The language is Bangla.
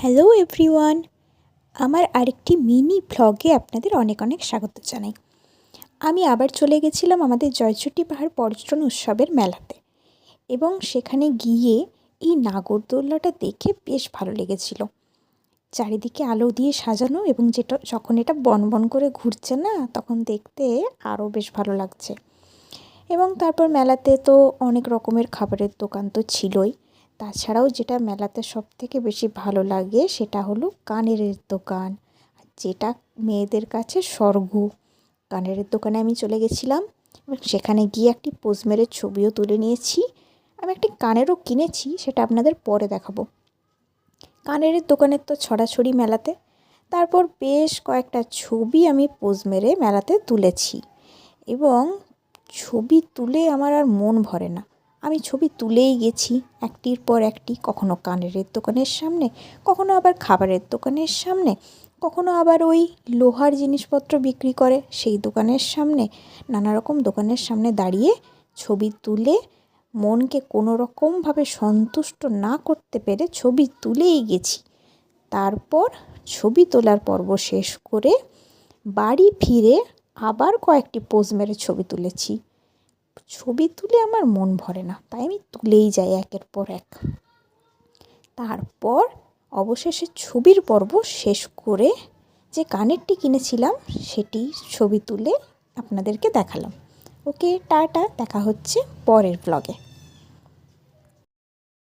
হ্যালো এভরিওয়ান, আমার আরেকটি মিনি ভ্লগে আপনাদের অনেক অনেক স্বাগত জানাই। আমি আবার চলে গেছিলাম আমাদের জয়চণ্ডী পাহাড় পর্যটন উৎসবের মেলাতে, এবং সেখানে গিয়ে এই নাগরদোল্লাটা দেখে বেশ ভালো লেগেছিল। চারিদিকে আলো দিয়ে সাজানো, এবং যখন এটা বনবন করে ঘুরছে না, তখন দেখতে আরও বেশ ভালো লাগছে। এবং তারপর মেলাতে তো অনেক রকমের খাবারের দোকান তো ছিলই। তাছাড়াও যেটা মেলাতে সবথেকে বেশি ভালো লাগে সেটা হলো কানের দোকান, যেটা মেয়েদের কাছে স্বর্গ। কানের দোকানে আমি চলে গেছিলাম এবং সেখানে গিয়ে একটি পোজ মেরে ছবিও তুলে নিয়েছি। আমি একটি কানেরও কিনেছি, সেটা আপনাদের পরে দেখাবো। কানের দোকানের তো ছড়াছড়ি মেলাতে। তারপর বেশ কয়েকটা ছবি আমি পোজ মেরে মেলাতে তুলেছি, এবং ছবি তুলে আমার আর মন ভরে না। আমি ছবি তুলেই গেছি একটির পর একটি, কখনো কানের দোকানের সামনে, কখনো আবার খাবারের দোকানের সামনে, কখনো আবার ওই লোহার জিনিসপত্র বিক্রি করে সেই দোকানের সামনে। নানা রকম দোকানের সামনে দাঁড়িয়ে ছবি তুলে মনকে কোনো রকমভাবে সন্তুষ্ট না করতে পেরে ছবি তুলেই গেছি। তারপর ছবি তোলার পর্ব শেষ করে বাড়ি ফিরে আবার কয়েকটি পোজ মেরে ছবি তুলেছি। ছবি তুলে আমার মন ভরে না, তাই আমি তুলেই যাই একের পর এক। তারপর অবশেষে ছবির পর্ব শেষ করে যে কানেরটি কিনেছিলাম সেটি ছবি তুলে আপনাদেরকে দেখালাম। ওকে, টাটা, দেখা হচ্ছে পরের ব্লগে।